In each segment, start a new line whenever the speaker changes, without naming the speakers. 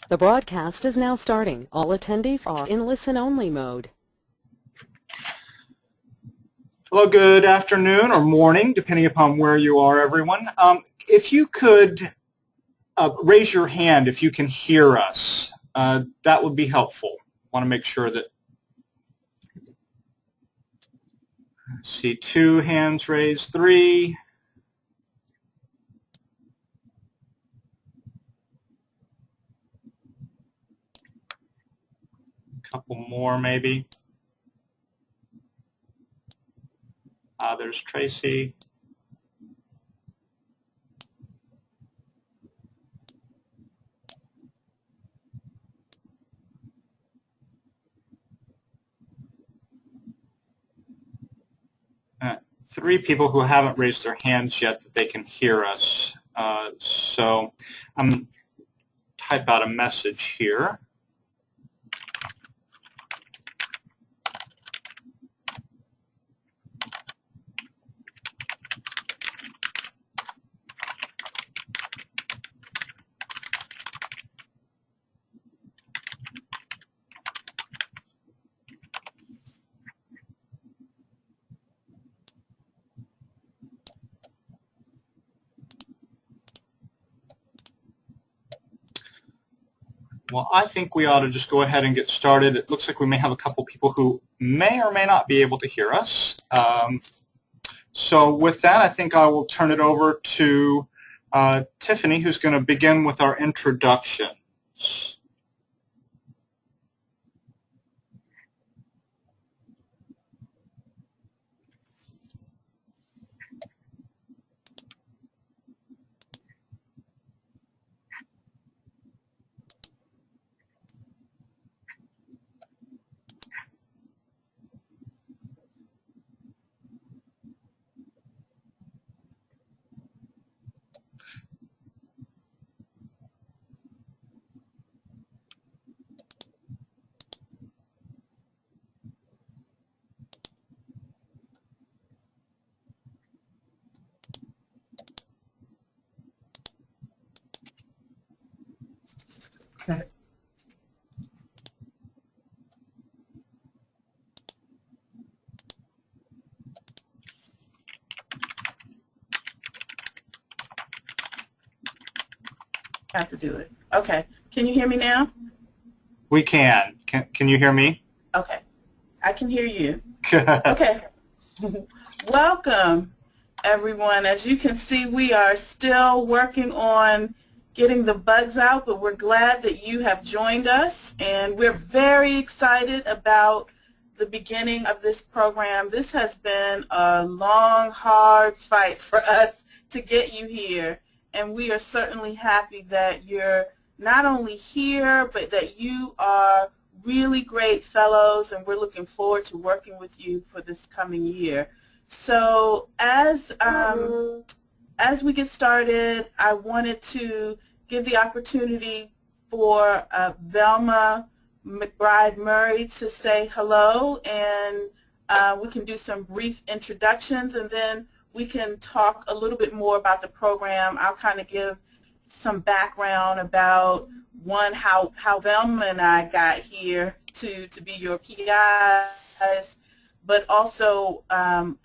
The broadcast is now starting. All attendees are in listen-only mode.
Hello, good afternoon or morning, depending upon where you are, everyone. If you could raise your hand if you can hear us, that would be helpful. I want to make sure that I see 2 hands raised, 3. A couple more maybe. There's Tracy. Three people who haven't raised their hands yet that they can hear us. So I'm going to type out a message here. Well, I think we ought to just go ahead and get started. It looks like we may have a couple people who may or may not be able to hear us. So with that, I think I will turn it over to Tiffany, who's going to begin with our introductions.
Okay. Have to do it. Okay. Can you hear me now?
We can. Can you hear me?
Okay. I can hear you. Okay. Welcome, everyone. As you can see, we are still working on getting the bugs out, but we're glad that you have joined us, and we're very excited about the beginning of this program. This has been a long, hard fight for us to get you here, and we are certainly happy that you're not only here, but that you are really great fellows, and we're looking forward to working with you for this coming year. So as we get started, I wanted to give the opportunity for Velma McBride-Murray to say hello, and we can do some brief introductions, and then we can talk a little bit more about the program. I'll kind of give some background about, one, how Velma and I got here to be your PIs, but also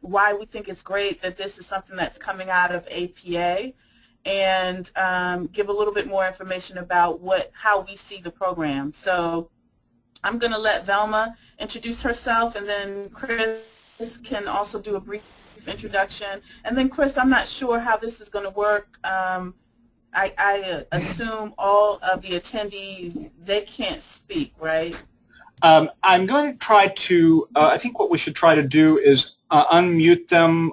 why we think it's great that this is something that's coming out of APA, and give a little bit more information about how we see the program. So I'm going to let Velma introduce herself, and then Chris can also do a brief introduction. And then Chris, I'm not sure how this is going to work. I assume all of the attendees, they can't speak, right?
I'm going to try to, I think what we should try to do is unmute them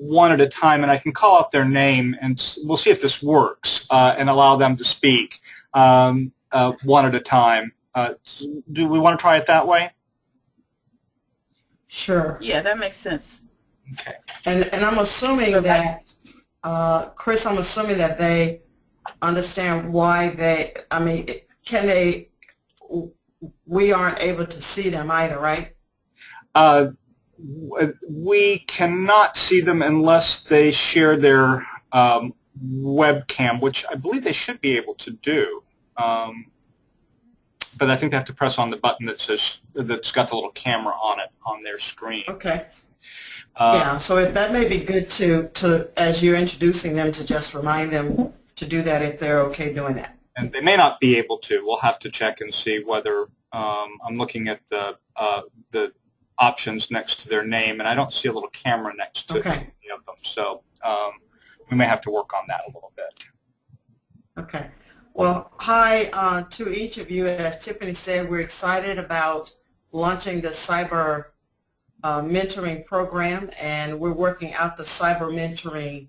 one at a time, and I can call out their name, and we'll see if this works, and allow them to speak one at a time. Do we want to try it that way?
Sure. Yeah, that makes sense.
Okay.
And I'm assuming that, Chris, I'm assuming that they understand why they, I mean, we aren't able to see them either, right?
We cannot see them unless they share their webcam, which I believe they should be able to do. but I think they have to press on the button that says, that's got the little camera on it on their screen.
Okay. Yeah, so that may be good to, as you're introducing them, to just remind them to do that if they're okay doing that.
And they may not be able to. We'll have to check and see whether I'm looking at the options next to their name, and I don't see a little camera next to any of them. So we may have to work on that a little bit.
Okay. Well, hi to each of you. As Tiffany said, we're excited about launching the cyber mentoring program, and we're working out the cyber mentoring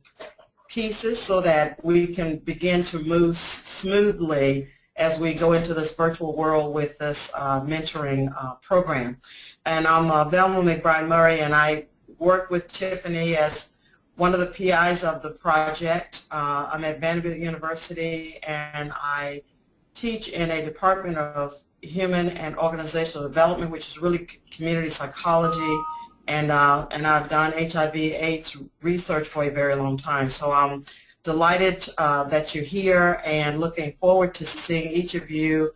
pieces so that we can begin to move smoothly as we go into this virtual world with this mentoring program. And I'm Velma McBride Murray, and I work with Tiffany as one of the PIs of the project. I'm at Vanderbilt University, and I teach in a department of human and organizational development, which is really community psychology, and I've done HIV/AIDS research for a very long time. So I'm delighted that you're here, and looking forward to seeing each of you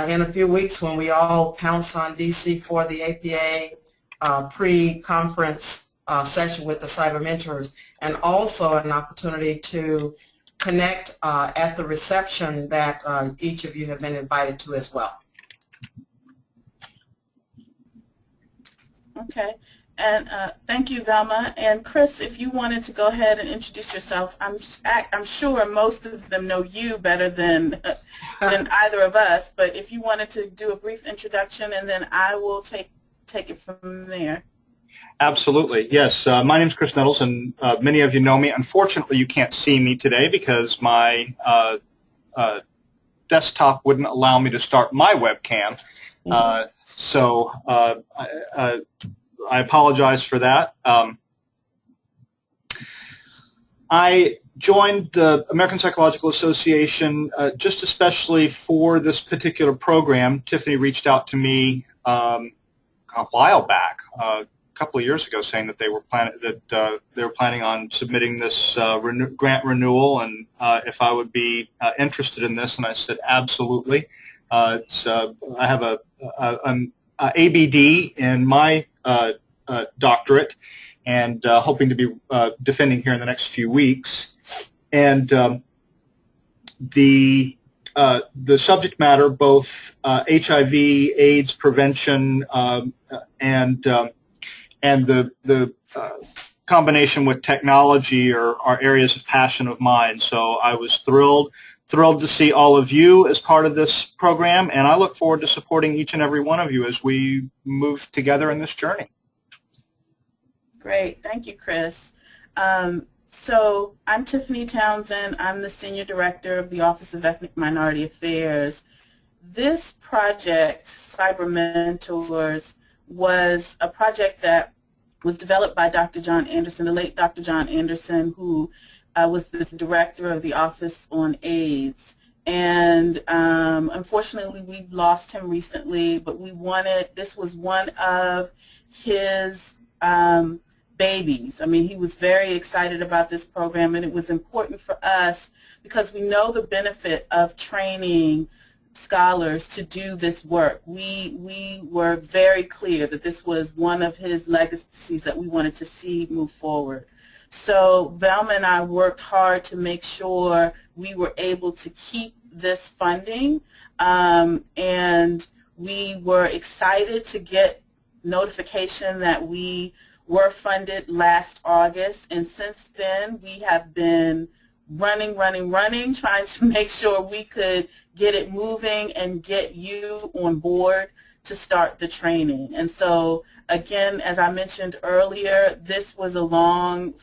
in a few weeks when we all pounce on DC for the APA pre-conference session with the cyber mentors, and also an opportunity to connect at the reception that each of you have been invited to as well.
Okay, and thank you, Velma. And Chris, if you wanted to go ahead and introduce yourself, I'm sure most of them know you better than either of us. But if you wanted to do a brief introduction, and then I will take it from there.
Absolutely, yes. My name is Chris Nettles, and many of you know me. Unfortunately, you can't see me today because my desktop wouldn't allow me to start my webcam. So I apologize for that. I joined the American Psychological Association just especially for this particular program. Tiffany reached out to me a while back, a couple of years ago, saying that they were planning on submitting this grant renewal, and if I would be interested in this, and I said absolutely. I have an ABD in my doctorate, and hoping to be defending here in the next few weeks. And the subject matter, both HIV/AIDS prevention and the combination with technology are areas of passion of mine. So I was thrilled to see all of you as part of this program, and I look forward to supporting each and every one of you as we move together in this journey.
Great. Thank you, Chris. So I'm Tiffany Townsend. I'm the Senior Director of the Office of Ethnic Minority Affairs. This project, Cyber Mentors, was a project that was developed by Dr. John Anderson, the late Dr. John Anderson, who was the director of the Office on AIDS. And unfortunately, we lost him recently, but this was one of his babies. I mean, he was very excited about this program, and it was important for us because we know the benefit of training scholars to do this work. We were very clear that this was one of his legacies that we wanted to see move forward. So Velma and I worked hard to make sure we were able to keep this funding, and we were excited to get notification that we were funded last August, and since then we have been running, trying to make sure we could get it moving and get you on board to start the training. And so again, as I mentioned earlier, this was a long,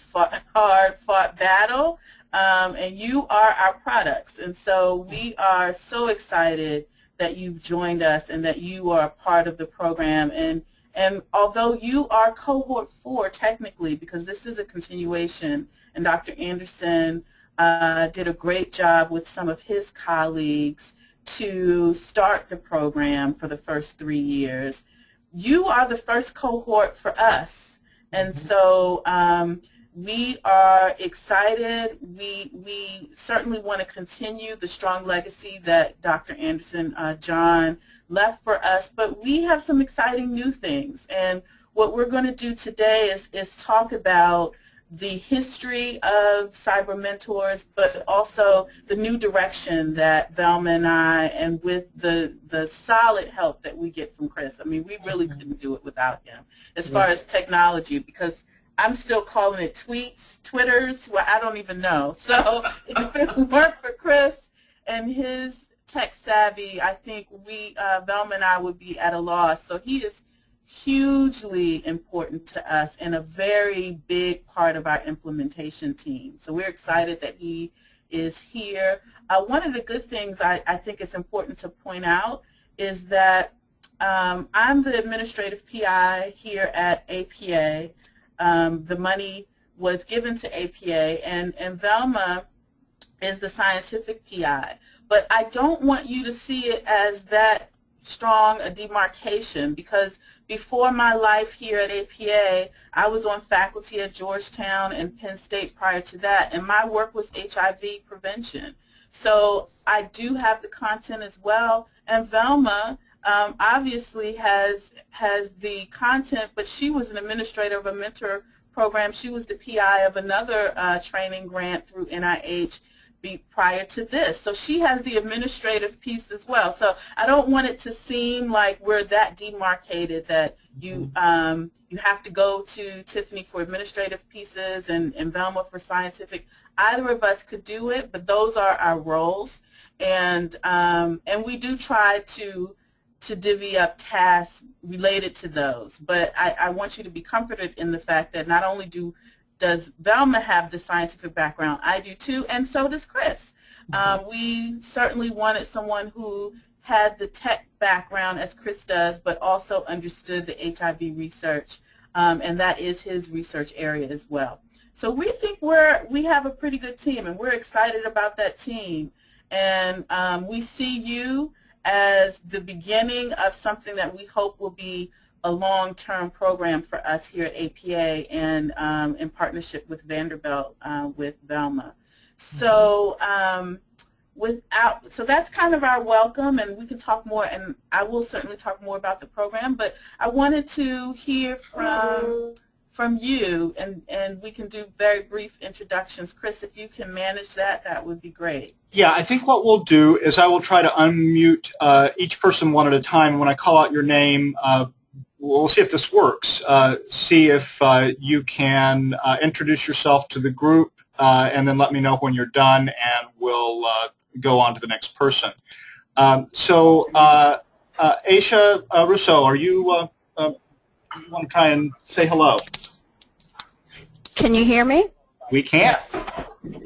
hard-fought battle, and you are our products. And so we are so excited that you've joined us and that you are a part of the program. And although you are cohort 4 technically, because this is a continuation, and Dr. Anderson did a great job with some of his colleagues to start the program for the first 3 years, you are the first cohort for us. And so We are excited. We certainly want to continue the strong legacy that Dr. Anderson John left for us, but we have some exciting new things. And what we're going to do today is talk about the history of cyber mentors, but also the new direction that Velma and I, and with the solid help that we get from Chris. I mean, we really couldn't do it without him as far as technology, because I'm still calling it tweets, Twitters, well, I don't even know. So if it weren't for Chris and his tech savvy, I think Velma and I would be at a loss. So he is hugely important to us and a very big part of our implementation team. So we're excited that he is here. One of the good things I think it's important to point out is that I'm the administrative PI here at APA. The money was given to APA, and Velma is the scientific PI. But I don't want you to see it as that strong a demarcation, because before my life here at APA, I was on faculty at Georgetown and Penn State prior to that, and my work was HIV prevention. So I do have the content as well, and Velma obviously has the content, but she was an administrator of a mentor program. She was the PI of another training grant through NIH prior to this. So she has the administrative piece as well. So I don't want it to seem like we're that demarcated that you have to go to Tiffany for administrative pieces and Velma for scientific. Either of us could do it, but those are our roles. And we do try to divvy up tasks related to those. But I want you to be comforted in the fact that not only does Velma have the scientific background, I do too, and so does Chris. We certainly wanted someone who had the tech background as Chris does, but also understood the HIV research, and that is his research area as well. So we think we have a pretty good team, and we're excited about that team. And we see you as the beginning of something that we hope will be a long-term program for us here at APA, and in partnership with Vanderbilt with Velma. So so that's kind of our welcome, and we can talk more, and I will certainly talk more about the program, but I wanted to hear from you, and we can do very brief introductions. Chris, if you can manage that, that would be great.
Yeah, I think what we'll do is I will try to unmute each person one at a time. When I call out your name, we'll see if this works. See if you can introduce yourself to the group, and then let me know when you're done, and we'll go on to the next person. So, Aisha Rousseau, are you want to try and say hello?
Can you hear me?
We can.
Yes.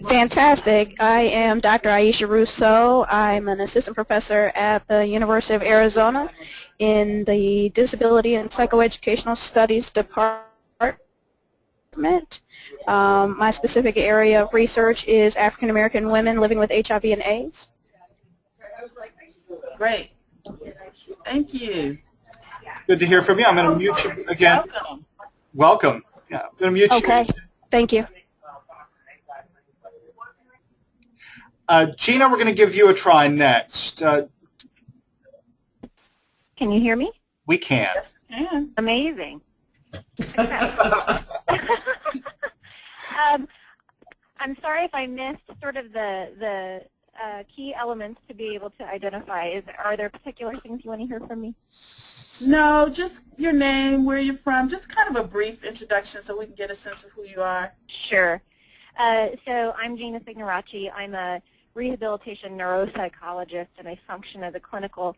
Fantastic. I am Dr. Aisha Rousseau. I'm an assistant professor at the University of Arizona in the Disability and Psychoeducational Studies Department. My specific area of research is African American women living with HIV and AIDS.
Great. Thank you.
Good to hear from you. I'm going to mute you again.
Welcome.
Welcome. Yeah, I'm going to mute you.
Okay. Thank you.
Gina, we're going to give you a try next.
Can you hear me?
We can.
Yes, we can.
Amazing. I'm sorry if I missed sort of the key elements to be able to identify. Are there particular things you want to hear from me?
No, just your name, where you're from, just kind of a brief introduction so we can get a sense of who you are.
Sure. So I'm Gina Signoracci. I'm a rehabilitation neuropsychologist, and I function as a clinical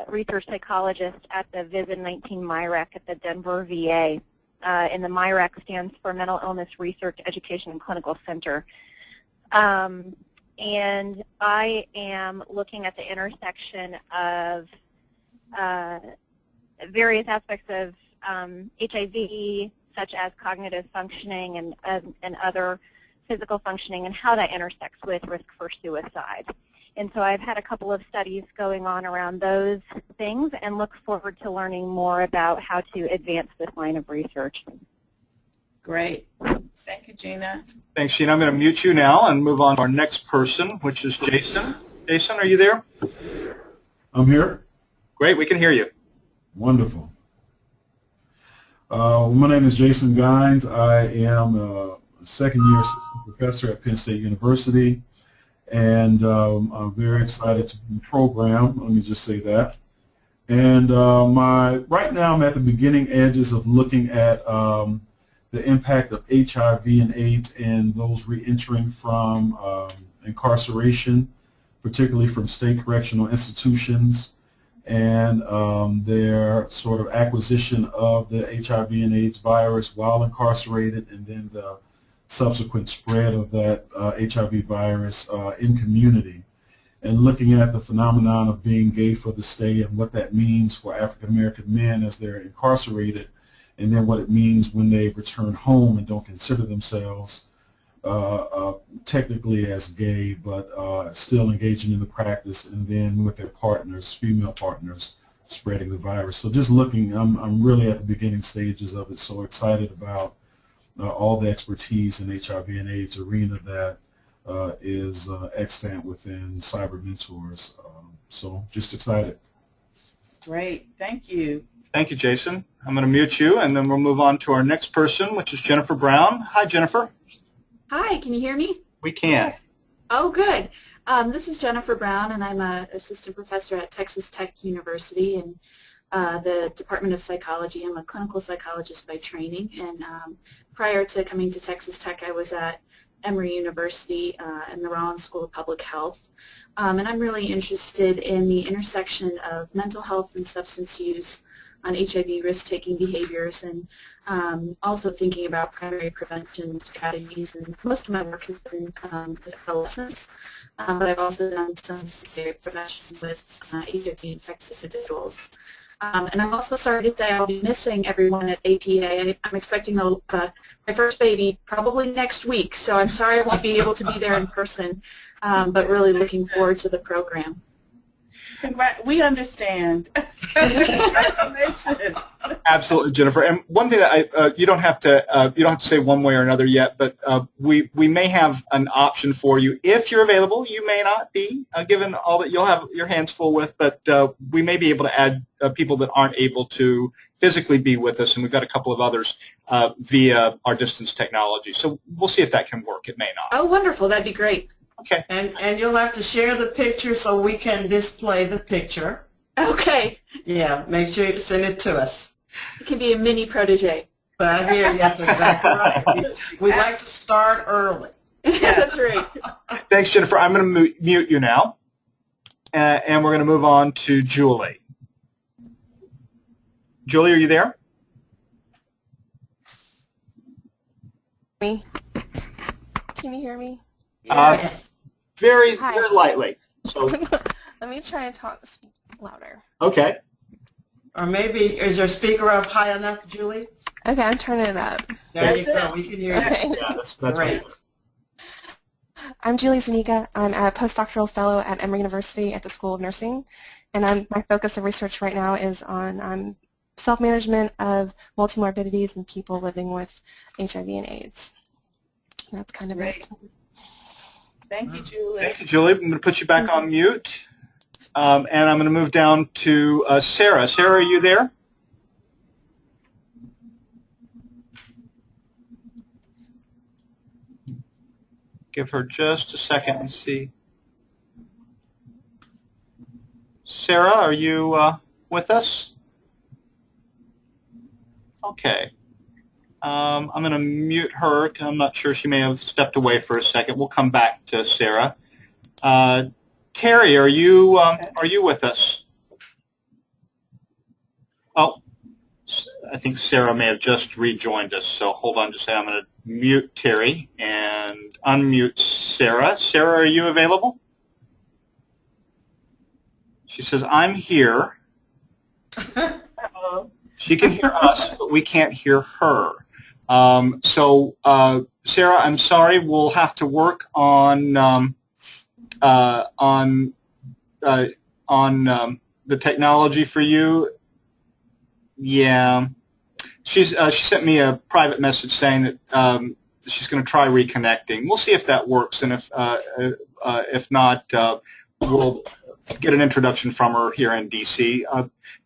research psychologist at the VISN 19 MIREC at the Denver VA. And the MIREC stands for Mental Illness Research Education and Clinical Center. And I am looking at the intersection of various aspects of HIV, such as cognitive functioning and other physical functioning, and how that intersects with risk for suicide. And so I've had a couple of studies going on around those things, and look forward to learning more about how to advance this line of research.
Great. Thank you, Gina.
Thanks, Gina. I'm going to mute you now and move on to our next person, which is Jason. Jason, are you there?
I'm here.
Great, we can hear you.
Wonderful. My name is Jason Gines. I am a second-year assistant professor at Penn State University, and I'm very excited to be in the program. Let me just say that. And right now I'm at the beginning edges of looking at the impact of HIV and AIDS and those re-entering from incarceration, particularly from state correctional institutions, and their sort of acquisition of the HIV and AIDS virus while incarcerated, and then the subsequent spread of that HIV virus in community, and looking at the phenomenon of being gay for the stay and what that means for African American men as they're incarcerated, and then what it means when they return home and don't consider themselves technically as gay, but still engaging in the practice, and then with their partners, female partners, spreading the virus. So just looking, I'm really at the beginning stages of it, so excited about all the expertise in HIV and AIDS arena that is extant within Cyber Mentors. So just excited.
Great. Thank you.
Thank you, Jason. I'm going to mute you, and then we'll move on to our next person, which is Jennifer Brown. Hi, Jennifer.
Hi, can you hear me?
We can.
Oh, good. This is Jennifer Brown, and I'm an assistant professor at Texas Tech University in the Department of Psychology. I'm a clinical psychologist by training, and prior to coming to Texas Tech, I was at Emory University in the Rollins School of Public Health. And I'm really interested in the intersection of mental health and substance use on HIV risk-taking behaviors, and also thinking about primary prevention strategies. And most of my work has been with adolescents, but I've also done some secondary prevention with HIV-infected individuals. And I'm also sorry to say I'll be missing everyone at APA. I'm expecting my first baby probably next week, so I'm sorry I won't be able to be there in person, but really looking forward to the program.
We understand. Congratulations.
Absolutely, Jennifer. And one thing that you don't have to say one way or another yet, but we may have an option for you if you're available. You may not be, given all that you'll have your hands full with, but we may be able to add people that aren't able to physically be with us, and we've got a couple of others via our distance technology. So we'll see if that can work. It may not.
Oh, wonderful. That'd be great.
Okay.
And you'll have to share the picture so we can display the picture.
Okay.
Yeah, make sure you send it to us.
It can be a mini protege.
I hear you. That's exactly right. We like to start early.
That's right.
Thanks, Jennifer. I'm going to mute you now, and we're going to move on to Julie. Julie, are you there?
Me? Can you hear me?
Yes.
Very
Hi.
lightly. So
Let me try and talk louder.
okay.
Or maybe, is your speaker up high enough, Julie?
Okay, I'm turning it up.
There you go. We can hear you.
Okay.
Yeah, that's
Great.
I'm Julie Zuniga. I'm a postdoctoral fellow at Emory University at the School of Nursing, and my focus of research right now is on self-management of multimorbidities in people living with HIV and AIDS. And that's kind of it.
Thank you, Julie.
Thank you, Julie. I'm going to put you back on mute, and I'm going to move down to Sarah. Sarah, are you there? Give her just a second and see. Sarah, are you with us? Okay. I'm going to mute her. I'm not sure. She may have stepped away for a second. We'll come back to Sarah. Terry, are you with us? Oh, I think Sarah may have just rejoined us. So hold on just a second. I'm going to mute Terry and unmute Sarah. Sarah, are you available? She says, I'm here. She can hear us, but we can't hear her. So, Sarah, I'm sorry. We'll have to work on the technology for you. Yeah, she sent me a private message saying that she's going to try reconnecting. We'll see if that works, and if not, we'll get an introduction from her here in D.C.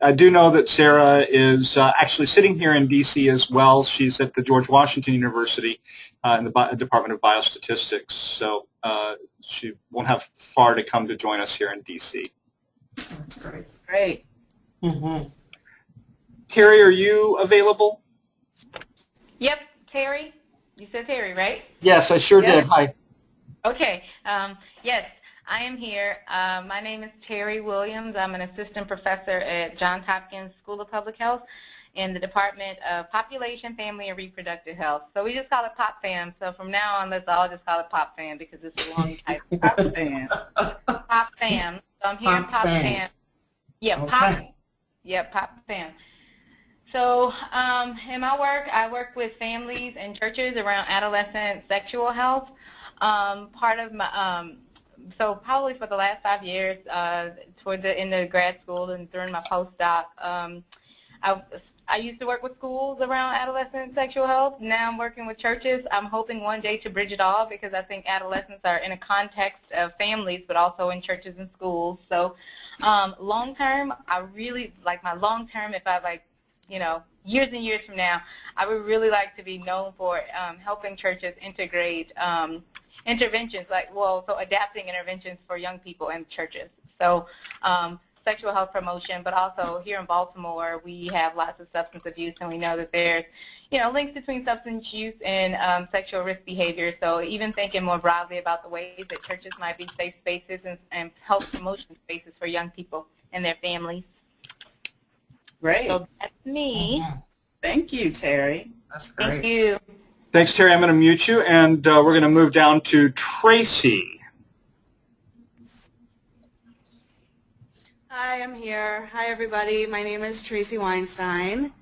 I do know that Sarah is actually sitting here in D.C. as well. She's at the George Washington University in the Department of Biostatistics, so she won't have far to come to join us here in D.C.
That's great.
Great.
Mm-hmm.
Terry, are you available?
Yep, Terry. You said Terry, right?
Yes, I sure did. Hi.
Okay. Yes, I am here. My name is Terry Williams. I'm an assistant professor at Johns Hopkins School of Public Health in the Department of Population, Family, and Reproductive Health. So we just call it PopFam. So from now on, let's all just call it PopFam because it's a long title.
PopFam.
PopFam. So I'm here in PopFam. Yeah,
Okay.
PopFam. So in my work, I work with families and churches around adolescent sexual health. Part of my, so probably for the last 5 years, in the grad school and during my postdoc, I used to work with schools around adolescent sexual health. Now I'm working with churches. I'm hoping one day to bridge it all because I think adolescents are in a context of families but also in churches and schools. So long term, I really, like my long term, if I years and years from now, I would really like to be known for helping churches integrate interventions, so adapting interventions for young people in churches. So sexual health promotion, but also here in Baltimore, we have lots of substance abuse, and we know that there's, links between substance use and sexual risk behavior. So even thinking more broadly about the ways that churches might be safe spaces and health promotion spaces for young people and their families.
Great.
So that's me.
Thank you, Terry.
That's great.
Thank you.
Thanks, Terry. I'm going to mute you, and we're going to move down to Tracy.
Hi, I'm here. Hi, everybody. My name is Tracy Weinstein.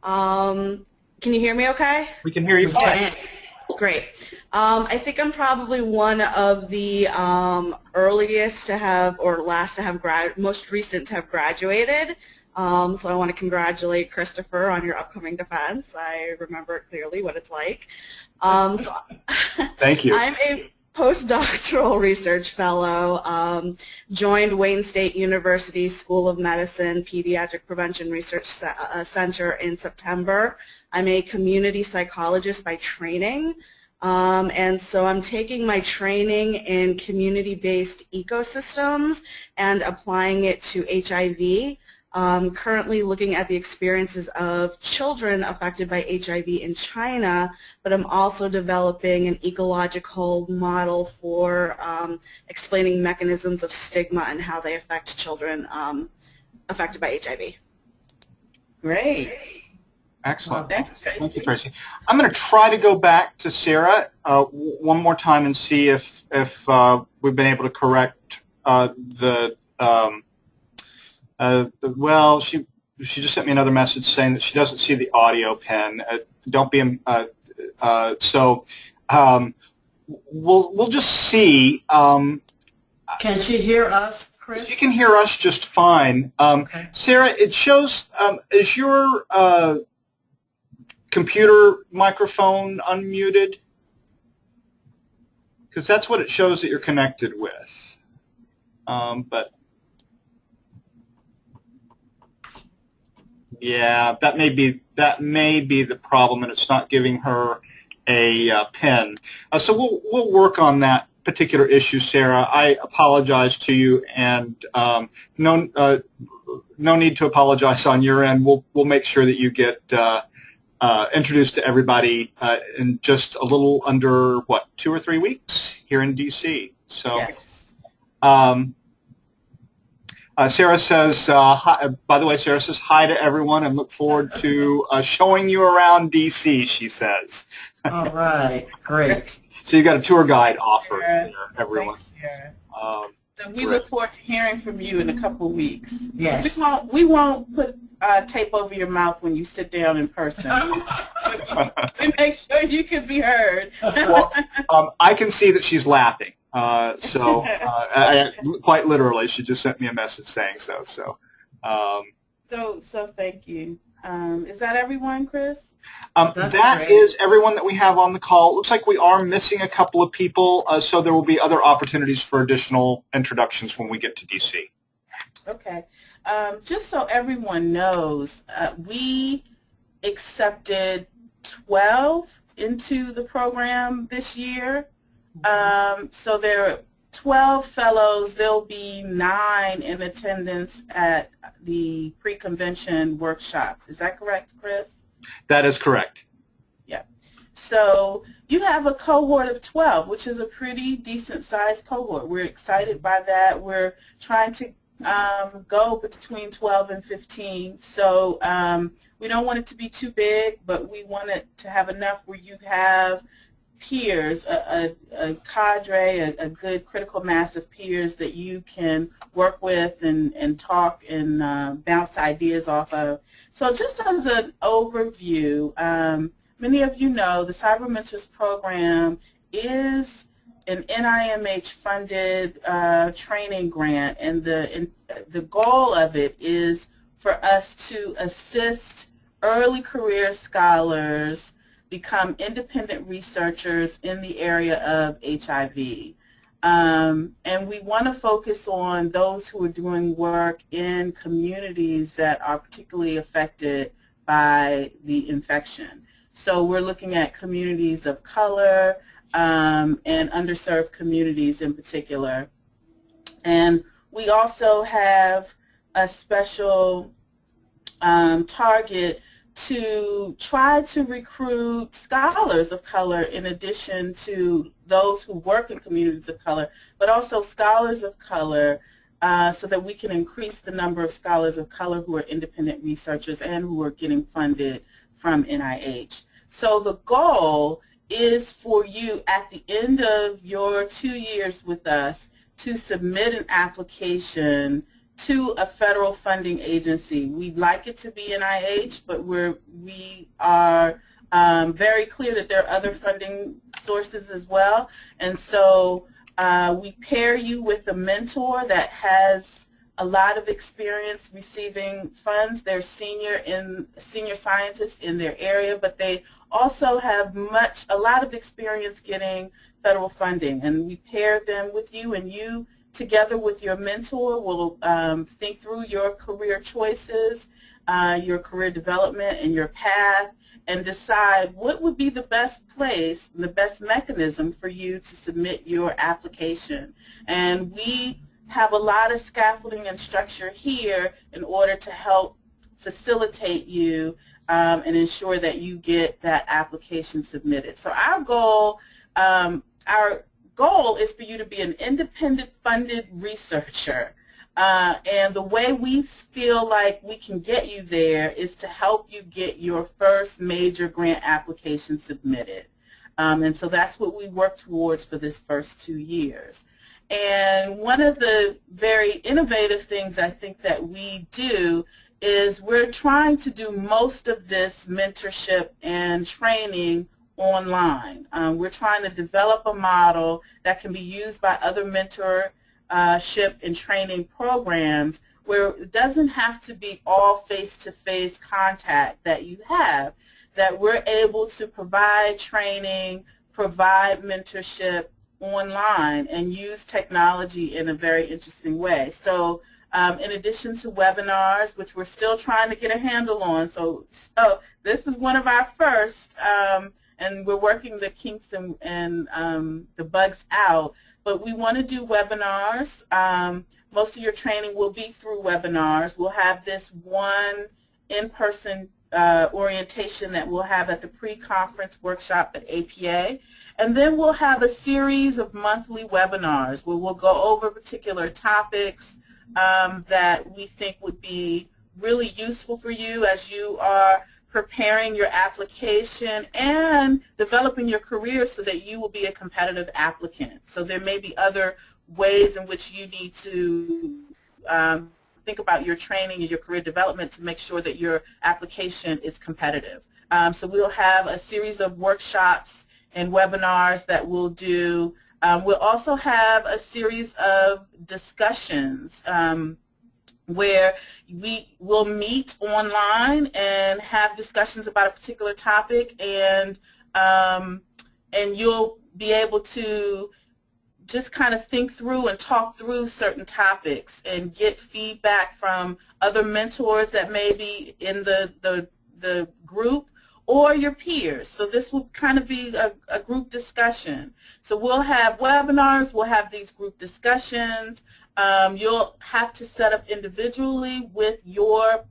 Can you hear me okay?
We can hear you fine.
Great. I think I'm probably one of the earliest to have, or last to have, most recent to have graduated. So I want to congratulate Christopher on your upcoming defense. I remember clearly what it's like. So
Thank you.
I'm a postdoctoral research fellow, joined Wayne State University School of Medicine Pediatric Prevention Research Center in September. I'm a community psychologist by training, and so I'm taking my training in community-based ecosystems and applying it to HIV. Currently looking at the experiences of children affected by HIV in China, but I'm also developing an ecological model for explaining mechanisms of stigma and how they affect children affected by HIV.
Great.
Excellent.
Well, thank you,
Tracy. I'm going to try to go back to Sarah one more time and see if we've been able to correct well, she just sent me another message saying that she doesn't see the audio pen. Don't be so. We'll just see.
Can she hear us, Chris?
She can hear us just fine.
Okay.
Sarah, it shows. Is your computer microphone unmuted? Because that's what it shows that you're connected with. But yeah, that may be the problem, and it's not giving her a pin. So we'll work on that particular issue, Sarah. I apologize to you, and no need to apologize on your end. We'll make sure that you get introduced to everybody in just a little under 2 or 3 weeks here in DC. So.
Yes.
Sarah says, hi, by the way, Sarah says hi to everyone and look forward to showing you around D.C., she says.
All right, great.
So you got a tour guide offer there, everyone.
Thanks, Sarah. So we
great.
look forward to hearing from you in a couple of weeks.
Yes.
We won't put tape over your mouth when you sit down in person. We make sure you can be heard.
Well, I can see that she's laughing. So quite literally, she just sent me a message saying so. So
thank you. Is that everyone, Chris?
That is everyone that we have on the call. Looks like we are missing a couple of people, so there will be other opportunities for additional introductions when we get to DC.
Okay. Just so everyone knows, we accepted 12 into the program this year. So there are 12 fellows. There'll be 9 in attendance at the pre-convention workshop. Is that correct, Chris?
That is correct.
Yeah. So you have a cohort of 12, which is a pretty decent sized cohort. We're excited by that. We're trying to go between 12 and 15. So we don't want it to be too big, but we want it to have enough where you have peers, a cadre, a good critical mass of peers that you can work with and talk and bounce ideas off of. So just as an overview, many of you know the Cyber Mentors program is an NIMH-funded training grant, and the goal of it is for us to assist early career scholars become independent researchers in the area of HIV. And we want to focus on those who are doing work in communities that are particularly affected by the infection. So we're looking at communities of color and underserved communities in particular. And we also have a special target to try to recruit scholars of color in addition to those who work in communities of color, but also scholars of color so that we can increase the number of scholars of color who are independent researchers and who are getting funded from NIH. So the goal is for you at the end of your 2 years with us to submit an application to a federal funding agency. We'd like it to be NIH, but we are very clear that there are other funding sources as well. And so we pair you with a mentor that has a lot of experience receiving funds. They're senior scientists in their area, but they also have a lot of experience getting federal funding. And we pair them with you, and you together with your mentor will think through your career choices, your career development and your path, and decide what would be the best place and the best mechanism for you to submit your application. And we have a lot of scaffolding and structure here in order to help facilitate you and ensure that you get that application submitted. So our goal is for you to be an independent funded researcher. And the way we feel like we can get you there is to help you get your first major grant application submitted. And so that's what we work towards for this first 2 years. And one of the very innovative things I think that we do is we're trying to do most of this mentorship and training online. We're trying to develop a model that can be used by other mentorship and training programs where it doesn't have to be all face-to-face contact that you have, that we're able to provide training, provide mentorship online, and use technology in a very interesting way. So in addition to webinars, which we're still trying to get a handle on, so this is one of our first, and we're working the kinks and the bugs out, but we want to do webinars. Most of your training will be through webinars. We'll have this one in-person orientation that we'll have at the pre-conference workshop at APA, and then we'll have a series of monthly webinars where we'll go over particular topics that we think would be really useful for you as you are preparing your application and developing your career so that you will be a competitive applicant. So there may be other ways in which you need to think about your training and your career development to make sure that your application is competitive. So we'll have a series of workshops and webinars that we'll do. We'll also have a series of discussions where we will meet online and have discussions about a particular topic, and you'll be able to just kind of think through and talk through certain topics and get feedback from other mentors that may be in the group or your peers. So this will kind of be a group discussion. So we'll have webinars, we'll have these group discussions. You'll have to set up individually with your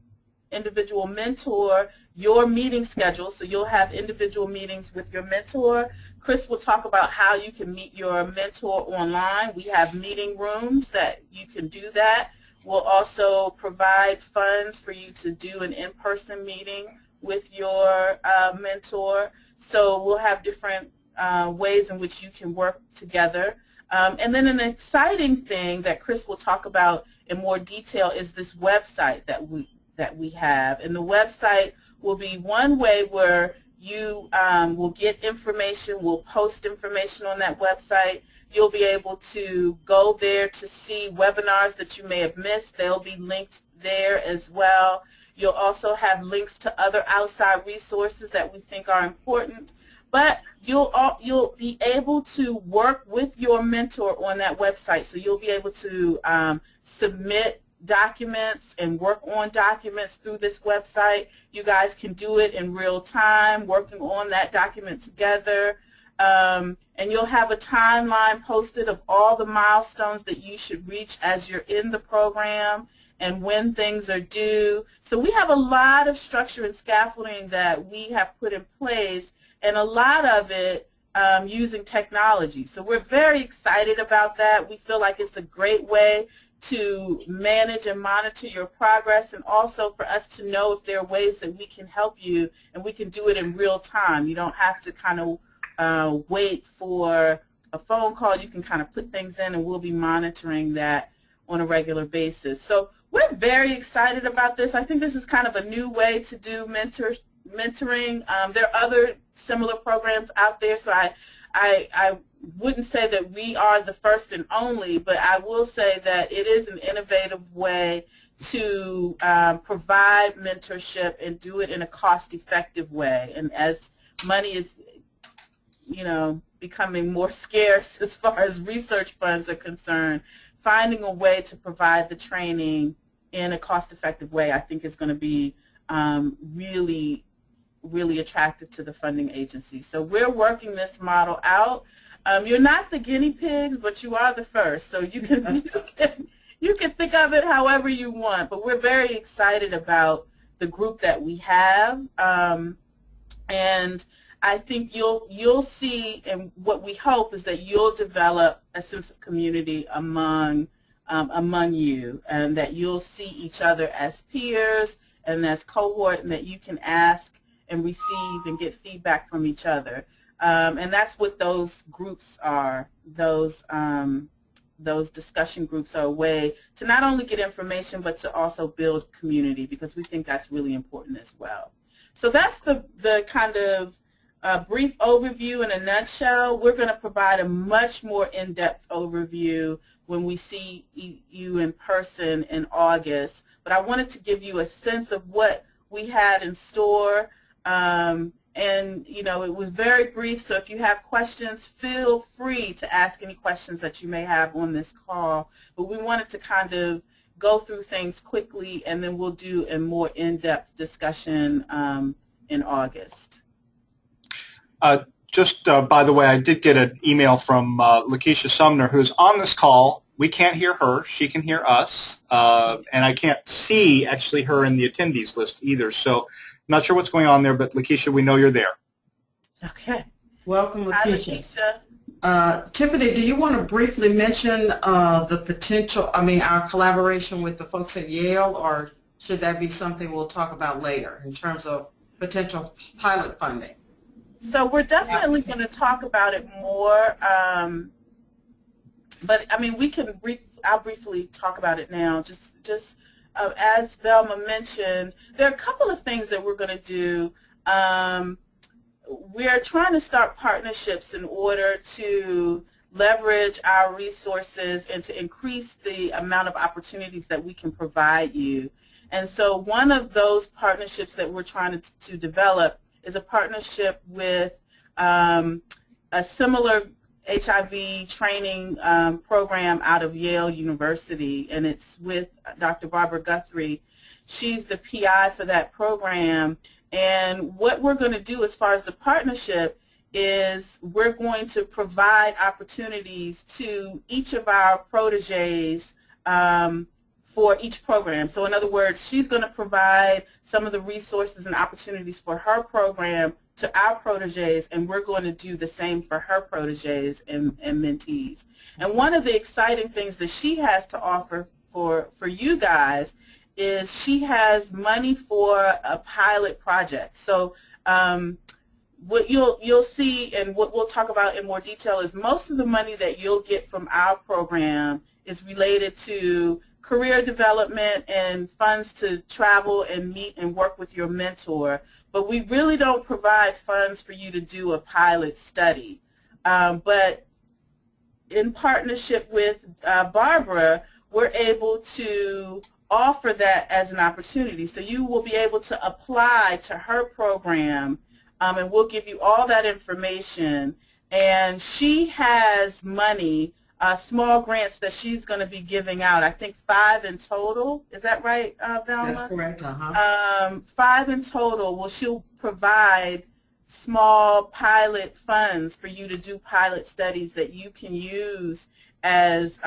individual mentor your meeting schedule, so you'll have individual meetings with your mentor. Chris will talk about how you can meet your mentor online. We have meeting rooms that you can do that. We'll also provide funds for you to do an in-person meeting with your mentor. So we'll have different ways in which you can work together. And then an exciting thing that Chris will talk about in more detail is this website that we have. And the website will be one way where you will get information. We'll post information on that website. You'll be able to go there to see webinars that you may have missed. They'll be linked there as well. You'll also have links to other outside resources that we think are important. But you'll be able to work with your mentor on that website. So you'll be able to submit documents and work on documents through this website. You guys can do it in real time, working on that document together. And you'll have a timeline posted of all the milestones that you should reach as you're in the program and when things are due. So we have a lot of structure and scaffolding that we have put in place, and a lot of it using technology. So we're very excited about that. We feel like it's a great way to manage and monitor your progress, and also for us to know if there are ways that we can help you, and we can do it in real time. You don't have to kind of wait for a phone call. You can kind of put things in, and we'll be monitoring that on a regular basis. So we're very excited about this. I think this is kind of a new way to do mentoring. There are other similar programs out there, so I wouldn't say that we are the first and only, but I will say that it is an innovative way to provide mentorship and do it in a cost-effective way. And as money is, becoming more scarce as far as research funds are concerned, finding a way to provide the training in a cost-effective way, I think, is going to be really, really attractive to the funding agency. So we're working this model out. You're not the guinea pigs, but you are the first. So you can you can think of it however you want. But we're very excited about the group that we have, and I think you'll see, and what we hope is that you'll develop a sense of community among you, and that you'll see each other as peers and as cohort, and that you can ask and receive and get feedback from each other. And that's what those groups are. Those discussion groups are a way to not only get information, but to also build community, because we think that's really important as well. So that's the kind of brief overview in a nutshell. We're going to provide a much more in-depth overview when we see you in person in August. But I wanted to give you a sense of what we had in store. And, it was very brief, so if you have questions, feel free to ask any questions that you may have on this call. But we wanted to kind of go through things quickly, and then we'll do a more in-depth discussion in August.
Just by the way, I did get an email from Lakeisha Sumner, who's on this call. We can't hear her. She can hear us. And I can't see, actually, her in the attendees list either. So I'm not sure what's going on there, but Lakeisha, we know you're there.
Okay.
Welcome, Lakeisha.
Hi, Lakeisha.
Tiffany, do you want to briefly mention the potential, our collaboration with the folks at Yale, or should that be something we'll talk about later in terms of potential pilot funding?
So we're definitely going to talk about it more, but I'll briefly talk about it now. Just as Velma mentioned, there are a couple of things that we're going to do. We're trying to start partnerships in order to leverage our resources and to increase the amount of opportunities that we can provide you. And so one of those partnerships that we're trying to develop is a partnership with a similar HIV training program out of Yale University, and it's with Dr. Barbara Guthrie. She's the PI for that program, and what we're going to do as far as the partnership is we're going to provide opportunities to each of our proteges for each program. So in other words, she's going to provide some of the resources and opportunities for her program to our proteges, and we're going to do the same for her proteges and mentees. And one of the exciting things that she has to offer for you guys is she has money for a pilot project. So what you'll see and what we'll talk about in more detail is most of the money that you'll get from our program is related to career development and funds to travel and meet and work with your mentor. But we really don't provide funds for you to do a pilot study. But in partnership with Barbara, we're able to offer that as an opportunity. So you will be able to apply to her program, and we'll give you all that information. And she has money, small grants that she's going to be giving out. I think 5 in total. Is that right, Velma?
That's correct.
5 in total. Well, she'll provide small pilot funds for you to do pilot studies that you can use as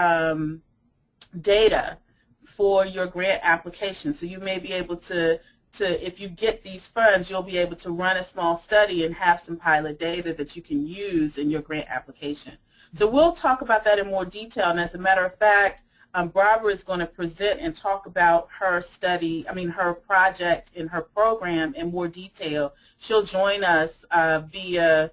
data for your grant application. So you may be able to, if you get these funds, you'll be able to run a small study and have some pilot data that you can use in your grant application. So we'll talk about that in more detail, and as a matter of fact, Barbara is going to present and talk about her study, her project in her program in more detail. She'll join us via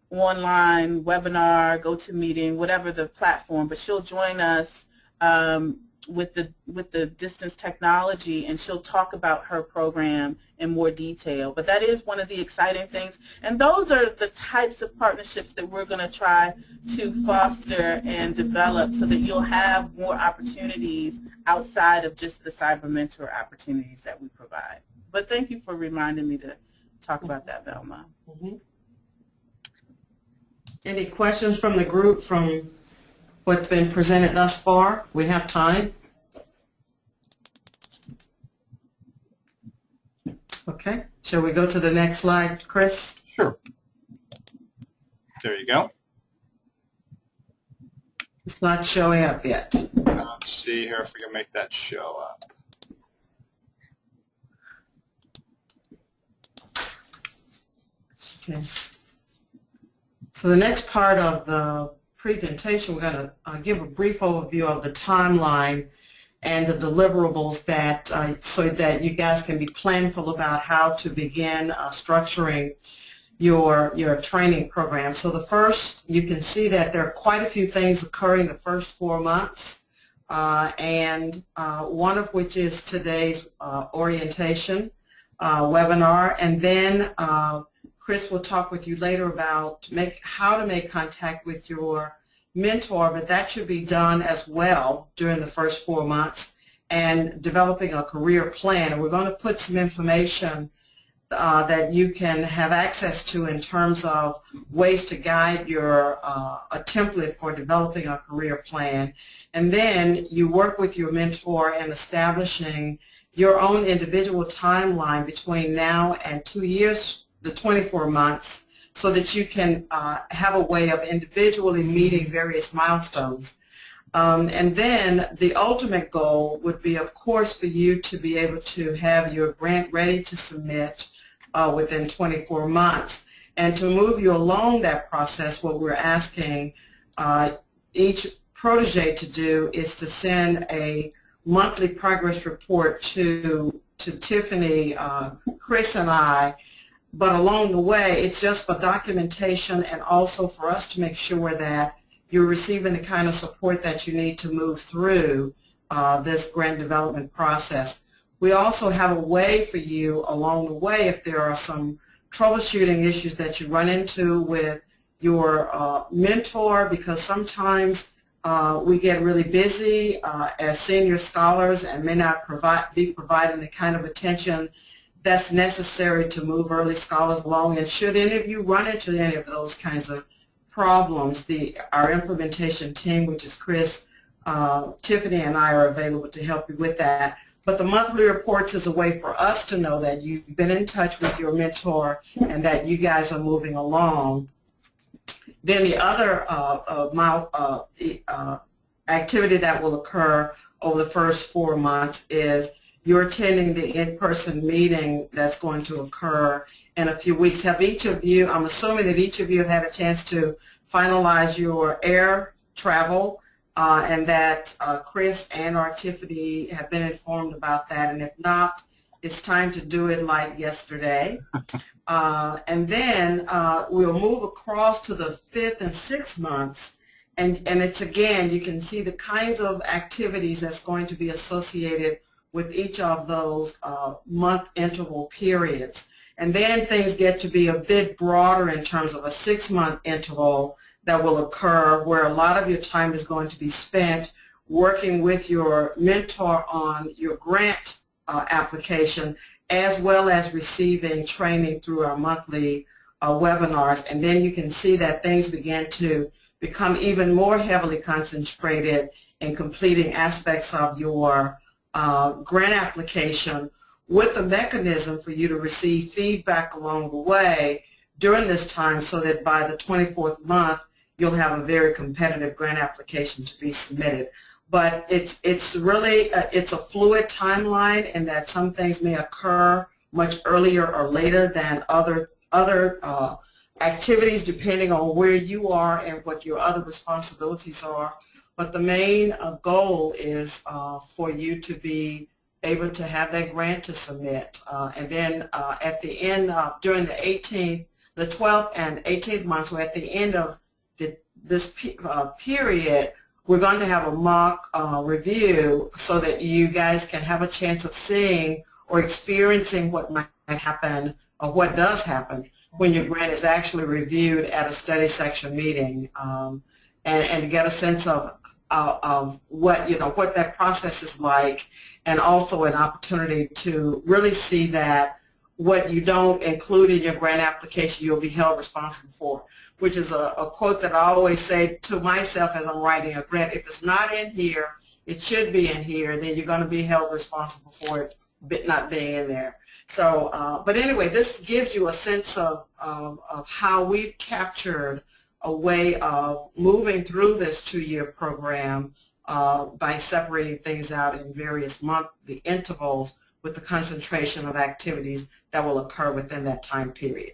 online, webinar, GoToMeeting, whatever the platform, but she'll join us with the distance technology, and she'll talk about her program in more detail. But that is one of the exciting things, and those are the types of partnerships that we're going to try to foster and develop so that you'll have more opportunities outside of just the cyber mentor opportunities that we provide. But thank you for reminding me to talk about that, Velma.
Any questions from the group from what's been presented thus far? We have time. Okay. Shall we go to the next slide, Chris?
Sure. There you go.
It's not showing up yet.
Let's see here if we can make that show up.
Okay. So the next part of the presentation, we're going to give a brief overview of the timeline and the deliverables that so that you guys can be planful about how to begin structuring your training program. So the first, you can see that there are quite a few things occurring the first 4 months, and one of which is today's orientation webinar, and then Chris will talk with you later about how to make contact with your mentor, but that should be done as well during the first 4 months, and developing a career plan. And we're going to put some information that you can have access to in terms of ways to guide your a template for developing a career plan. And then you work with your mentor in establishing your own individual timeline between now and 2 years, the 24 months, so that you can have a way of individually meeting various milestones. And then the ultimate goal would be, of course, for you to be able to have your grant ready to submit within 24 months. And to move you along that process, what we're asking each protege to do is to send a monthly progress report to Tiffany, Chris, and I. But along the way, it's just for documentation and also for us to make sure that you're receiving the kind of support that you need to move through this grant development process. We also have a way for you along the way if there are some troubleshooting issues that you run into with your mentor, because sometimes we get really busy as senior scholars and may not be providing the kind of attention that's necessary to move early scholars along. And should any of you run into any of those kinds of problems, our implementation team, which is Chris, Tiffany, and I are available to help you with that. But the monthly reports is a way for us to know that you've been in touch with your mentor and that you guys are moving along. Then the other activity that will occur over the first 4 months is you're attending the in-person meeting that's going to occur in a few weeks. Have each of you, I'm assuming that each of you have had a chance to finalize your air travel and that Chris and or Tiffany have been informed about that, and if not, it's time to do it like yesterday. And then we'll move across to the 5th and 6th months, and it's again, you can see the kinds of activities that's going to be associated with each of those month interval periods. And then things get to be a bit broader in terms of a 6-month interval that will occur where a lot of your time is going to be spent working with your mentor on your grant application, as well as receiving training through our monthly webinars. And then you can see that things begin to become even more heavily concentrated in completing aspects of your grant application, with a mechanism for you to receive feedback along the way during this time, so that by the 24th month you'll have a very competitive grant application to be submitted. But it's really it's a fluid timeline, in that some things may occur much earlier or later than other activities, depending on where you are and what your other responsibilities are. But the main goal is for you to be able to have that grant to submit. And then at the end, during the 12th and 18th months, so at the end of this period, we're going to have a mock review so that you guys can have a chance of seeing or experiencing what might happen or what does happen when your grant is actually reviewed at a study section meeting, and get a sense of what what that process is like, and also an opportunity to really see that what you don't include in your grant application you'll be held responsible for, which is a quote that I always say to myself as I'm writing a grant. If it's not in here, it should be in here, then you're going to be held responsible for it not being in there. So, but anyway, this gives you a sense of how we've captured a way of moving through this 2-year program by separating things out in various monthly intervals with the concentration of activities that will occur within that time period.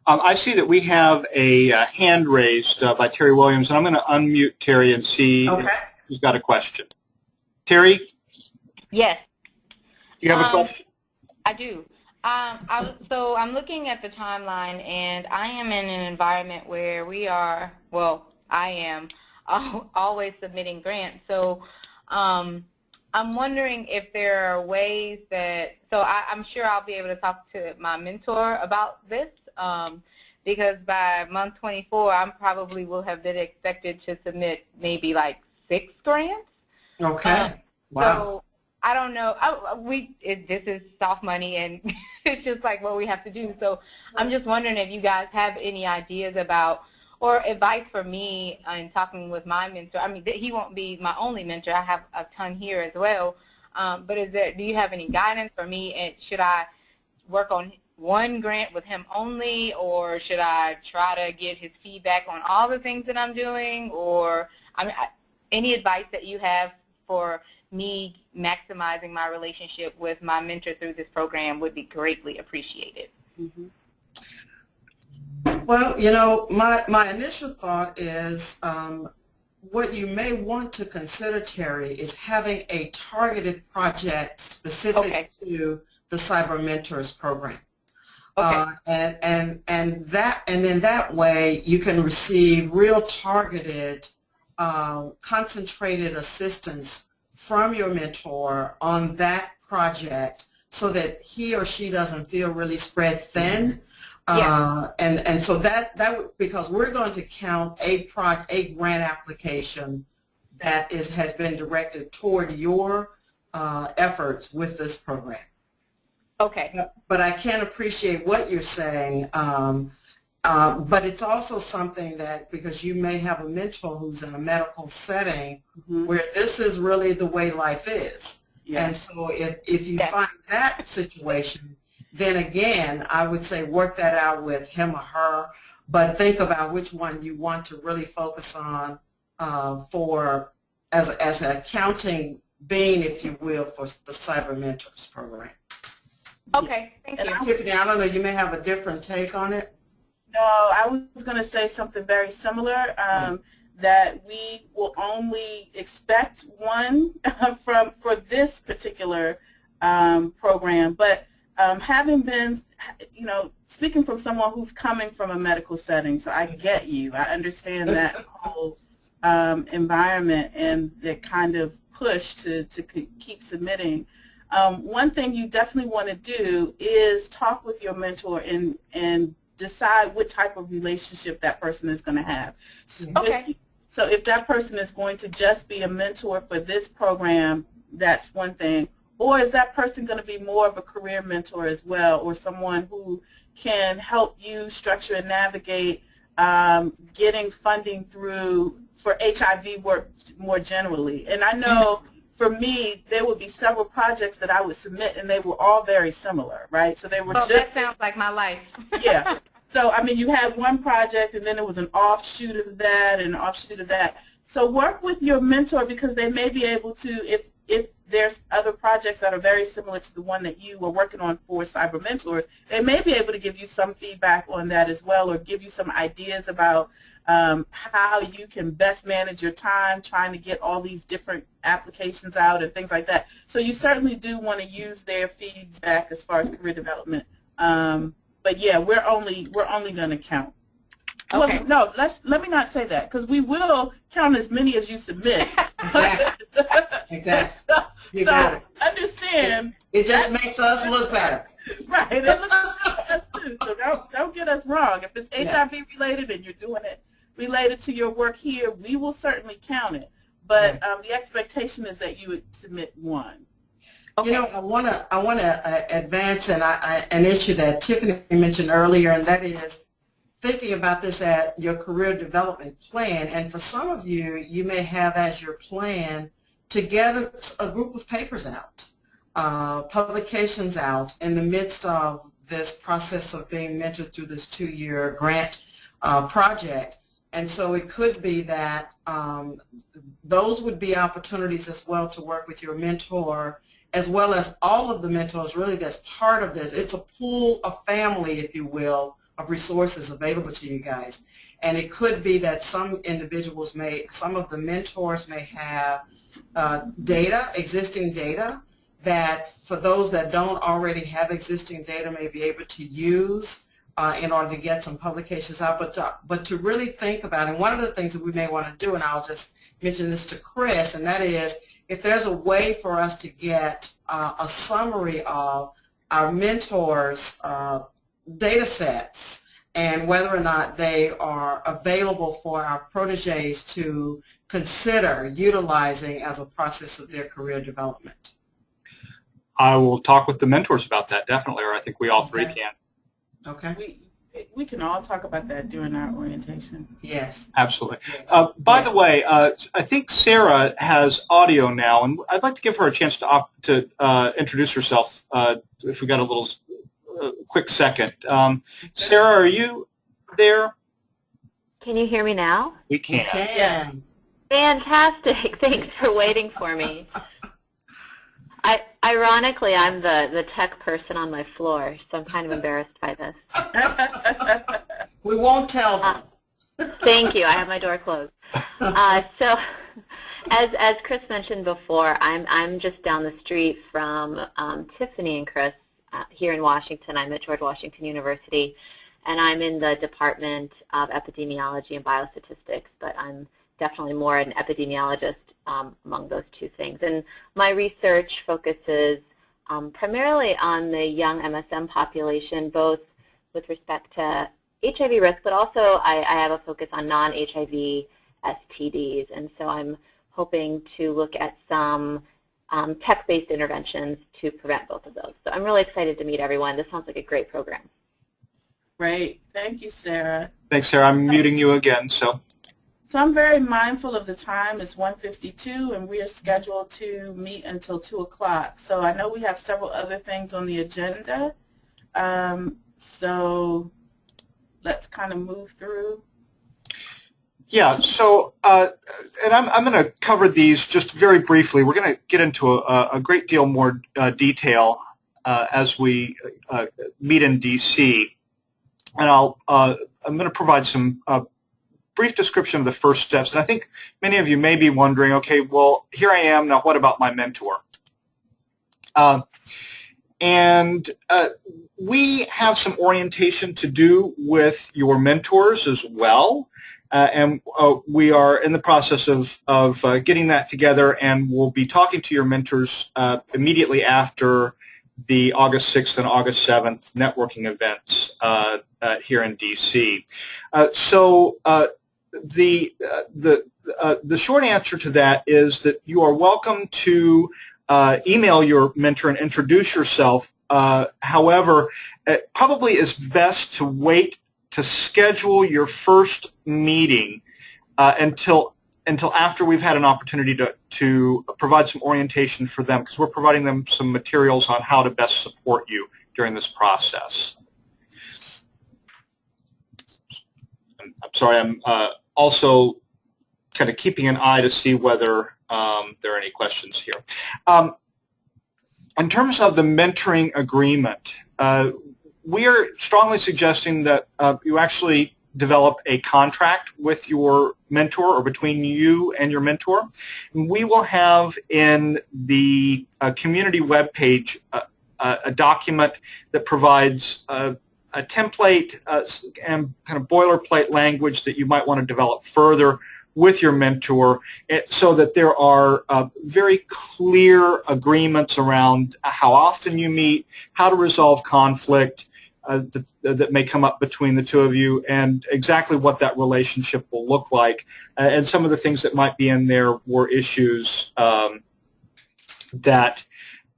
I see that we have a hand raised by Terry Williams, and I'm going to unmute Terry and see if he's got a question. Terry?
Yes.
You have a question?
I do. So I'm looking at the timeline, and I am in an environment where we are, well, I am always submitting grants. So I'm wondering if there are ways that, so I'm sure I'll be able to talk to my mentor about this, because by month 24, I probably will have been expected to submit maybe like 6 grants.
Okay. Wow.
So I don't know. This is soft money, and it's just like what we have to do. So I'm just wondering if you guys have any ideas about, or advice for me in talking with my mentor. I mean, he won't be my only mentor. I have a ton here as well. But do you have any guidance for me? And should I work on one grant with him only, or should I try to get his feedback on all the things that I'm doing? Or any advice that you have for me maximizing my relationship with my mentor through this program would be greatly appreciated.
Mm-hmm. Well, you know, my initial thought is what you may want to consider, Terry, is having a targeted project specific to the Cyber Mentors program. Okay. And in that way you can receive real targeted, concentrated assistance from your mentor on that project, so that he or she doesn't feel really spread thin. And so that because we're going to count a grant application that has been directed toward your efforts with this program.
Okay.
But I can appreciate what you're saying. But it's also something that, because you may have a mentor who's in a medical setting where this is really the way life is. And so if you find that situation, then again, I would say work that out with him or her, but think about which one you want to really focus on for as an accounting being, if you will, for the Cyber Mentors program.
Okay, thank you.
Tiffany, I don't know, you may have a different take on it.
No, I was going to say something very similar, that we will only expect one for this particular program. But having been, speaking from someone who's coming from a medical setting, so I get you. I understand that whole environment and the kind of push to keep submitting. One thing you definitely want to do is talk with your mentor and decide what type of relationship that person is going to have.
Okay.
So if that person is going to just be a mentor for this program, that's one thing. Or is that person going to be more of a career mentor as well, or someone who can help you structure and navigate getting funding through for HIV work more generally? And I know for me, there would be several projects that I would submit, and they were all very similar, right? So they were
that sounds like my life.
Yeah. So, I mean, you had one project, and then it was an offshoot of that and an offshoot of that. So work with your mentor, because they may be able to, if there's other projects that are very similar to the one that you were working on for Cyber Mentors, they may be able to give you some feedback on that as well, or give you some ideas about how you can best manage your time trying to get all these different applications out and things like that. So you certainly do want to use their feedback as far as career development. But yeah, we're only going to count.
Okay.
Well, no, let me not say that, because we will count as many as you submit.
Exactly. You got it.
Understand.
It just makes us look better.
Right. It looks good to us too. So don't get us wrong. If it's HIV related and you're doing it related to your work here, we will certainly count it. But the expectation is that you would submit one.
Okay. You know, I want to advance an issue that Tiffany mentioned earlier, and that is thinking about this at your career development plan. And for some of you, you may have as your plan to get a group of papers out, publications out in the midst of this process of being mentored through this 2-year grant project. And so it could be that those would be opportunities as well to work with your mentor, as well as all of the mentors really that's part of this. It's a pool, a family, if you will, of resources available to you guys. And it could be that some individuals some of the mentors may have existing data, that for those that don't already have existing data may be able to use in order to get some publications out. But to really think about, and one of the things that we may want to do, and I'll just mention this to Chris, and that is, if there's a way for us to get a summary of our mentors' data sets and whether or not they are available for our proteges to consider utilizing as a process of their career development.
I will talk with the mentors about that, definitely, or I think we all three can.
Okay.
We can all talk about that during our orientation.
Yes.
Absolutely. By the way, I think Sarah has audio now, and I'd like to give her a chance to introduce herself if we got a little quick second. Sarah, are you there?
Can you hear me now?
We can.
Yeah.
Fantastic. Thanks for waiting for me. Ironically, I'm the tech person on my floor, so I'm kind of embarrassed by this.
We won't tell them.
Thank you. I have my door closed. So, as Chris mentioned before, I'm just down the street from Tiffany and Chris here in Washington. I'm at George Washington University, and I'm in the Department of Epidemiology and Biostatistics, but I'm definitely more an epidemiologist among those two things. And my research focuses primarily on the young MSM population, both with respect to HIV risk, but also I have a focus on non-HIV STDs, and so I'm hoping to look at some tech-based interventions to prevent both of those. So I'm really excited to meet everyone. This sounds like a great program.
Great. Thank you, Sarah.
Thanks, Sarah. I'm muting you again. So
I'm very mindful of the time. It's 1:52, and we are scheduled to meet until 2 o'clock. So I know we have several other things on the agenda. So let's kind of move through.
yeah, so and I'm going to cover these just very briefly. We're going to get into a great deal more detail as we meet in DC, and I'm going to provide some brief description of the first steps. And I think many of you may be wondering, okay, well, here I am now. What about my mentor? We have some orientation to do with your mentors as well, and we are in the process of getting that together, and we'll be talking to your mentors immediately after the August 6th and August 7th networking events here in DC. The short answer to that is that you are welcome to email your mentor and introduce yourself. However, it probably is best to wait to schedule your first meeting until after we've had an opportunity to provide some orientation for them, because we're providing them some materials on how to best support you during this process. I'm sorry, I'm also kind of keeping an eye to see whether there are any questions here. In terms of the mentoring agreement, we are strongly suggesting that you actually develop a contract with your mentor or between you and your mentor. And we will have in the community webpage a document that provides a template and kind of boilerplate language that you might want to develop further with your mentor, so that there are very clear agreements around how often you meet, how to resolve conflict that may come up between the two of you, and exactly what that relationship will look like. And some of the things that might be in there were issues that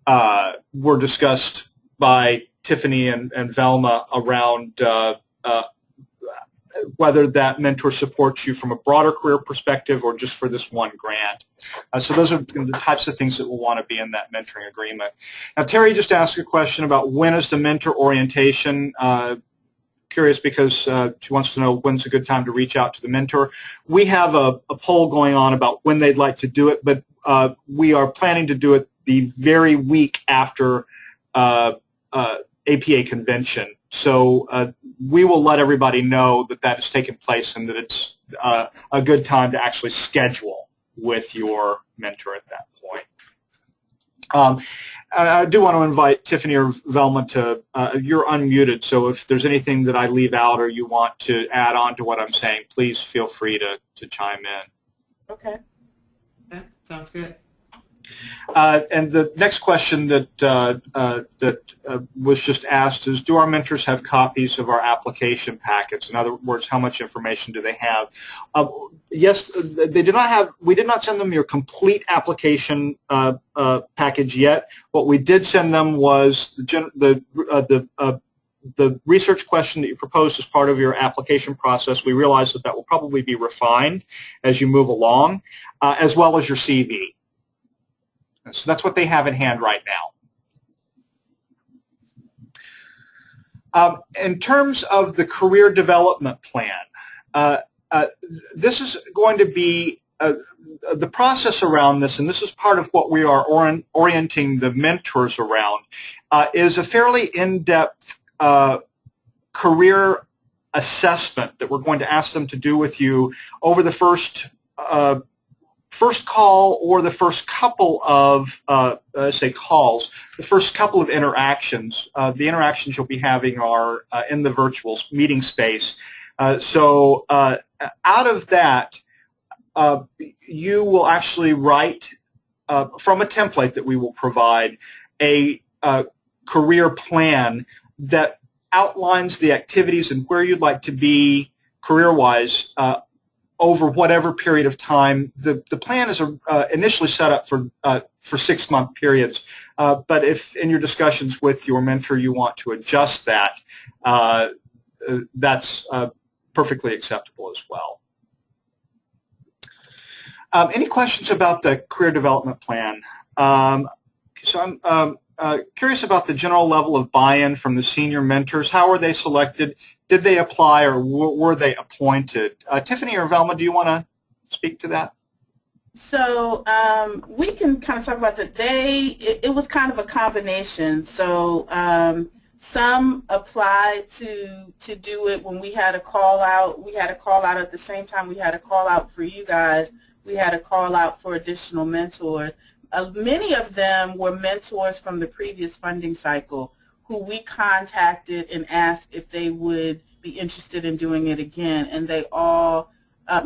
were discussed by Tiffany and Velma around whether that mentor supports you from a broader career perspective or just for this one grant. So those are the types of things that will want to be in that mentoring agreement. Now, Terry just asked a question about when is the mentor orientation. Curious because she wants to know when's a good time to reach out to the mentor. We have a poll going on about when they'd like to do it, but we are planning to do it the very week after APA convention. So we will let everybody know that that has taken place and that it's a good time to actually schedule with your mentor at that point. I do want to invite Tiffany or Velma to, you're unmuted, so if there's anything that I leave out or you want to add on to what I'm saying, please feel free to chime in.
Okay. Yeah, sounds good.
And the next question that was just asked is, do our mentors have copies of our application packets? In other words, how much information do they have? Yes, they did not have. We did not send them your complete application package yet. What we did send them was the research question that you proposed as part of your application process. We realized that will probably be refined as you move along, as well as your CV. So that's what they have in hand right now. In terms of the career development plan, this is going to be the process around this, and this is part of what we are orienting the mentors around, is a fairly in-depth career assessment that we're going to ask them to do with you over the first call or the first couple of, say, calls, the first couple of interactions. The interactions you'll be having are in the virtual meeting space. So out of that, you will actually write from a template that we will provide a career plan that outlines the activities and where you'd like to be career-wise over whatever period of time. The plan is initially set up for 6-month periods, but if in your discussions with your mentor you want to adjust that, that's perfectly acceptable as well. Any questions about the career development plan? So I'm curious about the general level of buy-in from the senior mentors. How were they selected? Did they apply, or were they appointed? Tiffany or Velma, do you want to speak to that?
So we can kind of talk about that. It was kind of a combination. So some applied to do it when we had a call out. We had a call out at the same time we had a call out for you guys. We had a call out for additional mentors. Many of them were mentors from the previous funding cycle who we contacted and asked if they would be interested in doing it again, and they all,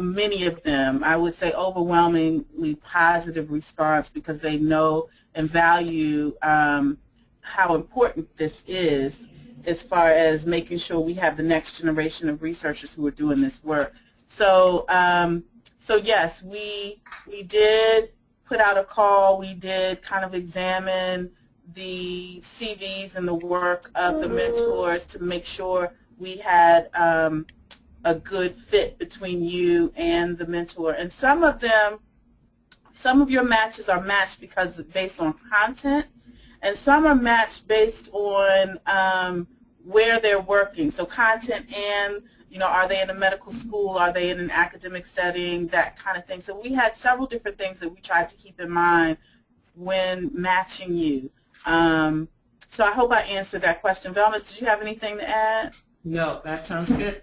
many of them, I would say overwhelmingly positive response, because they know and value how important this is as far as making sure we have the next generation of researchers who are doing this work. So, so yes, we did put out a call. We did kind of examine the CVs and the work of the mentors to make sure we had a good fit between you and the mentor. And some of them, some of your matches are matched based on content, and some are matched based on where they're working. So content and, you know, are they in a medical school? Are they in an academic setting? That kind of thing. So we had several different things that we tried to keep in mind when matching you. So I hope I answered that question. Velma, did you have anything to add?
No, that sounds good.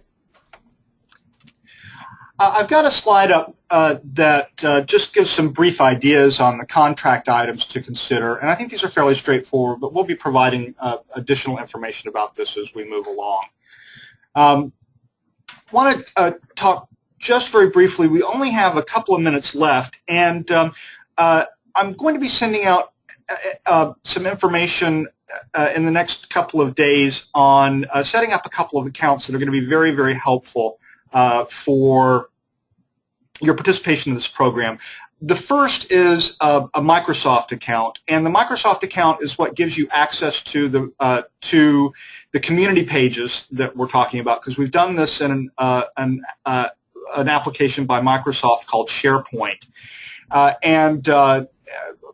I've got a slide up that just gives some brief ideas on the contract items to consider, and I think these are fairly straightforward, but we'll be providing additional information about this as we move along. Want to talk just very briefly. We only have a couple of minutes left, and I'm going to be sending out some information in the next couple of days on setting up a couple of accounts that are going to be very, very helpful for your participation in this program. The first is a Microsoft account, and the Microsoft account is what gives you access to the community pages that we're talking about, because we've done this in an application by Microsoft called SharePoint.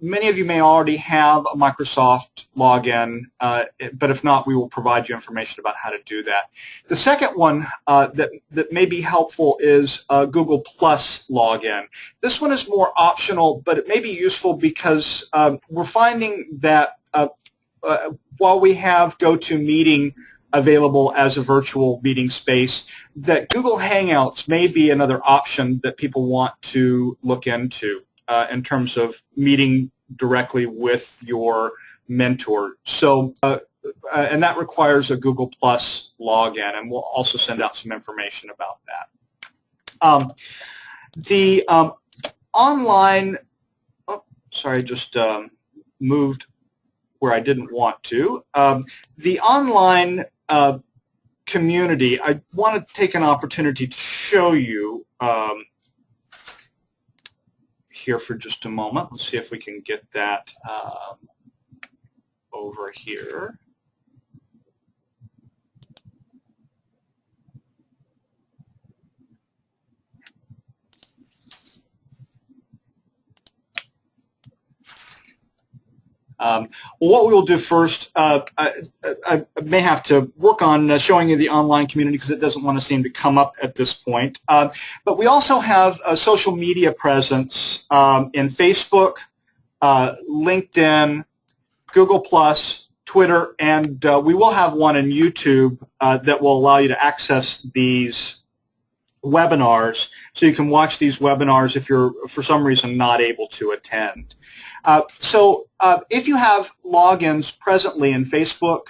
Many of you may already have a Microsoft login, but if not, we will provide you information about how to do that. The second one that may be helpful is a Google Plus login. This one is more optional, but it may be useful because we're finding that while we have GoToMeeting available as a virtual meeting space, that Google Hangouts may be another option that people want to look into in terms of meeting directly with your mentor. So, and that requires a Google Plus login, and we'll also send out some information about that. The online, sorry, just moved where I didn't want to. The online community, I want to take an opportunity to show you here for just a moment. Let's see if we can get that over here. Well, what we will do first, I may have to work on showing you the online community because it doesn't want to seem to come up at this point. But we also have a social media presence in Facebook, LinkedIn, Google+, Twitter, and we will have one in YouTube that will allow you to access these webinars, so you can watch these webinars if you're, for some reason, not able to attend. So if you have logins presently in Facebook,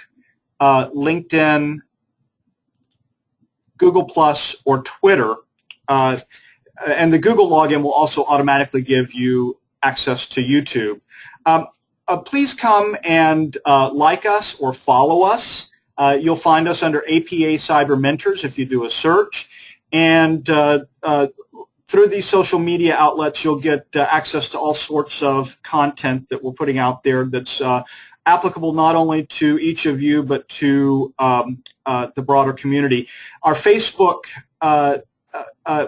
LinkedIn, Google+, or Twitter, and the Google login will also automatically give you access to YouTube, please come and like us or follow us You'll find us under APA Cyber Mentors if you do a search. And through these social media outlets, you'll get access to all sorts of content that we're putting out there that's applicable not only to each of you, but to the broader community. Our Facebook,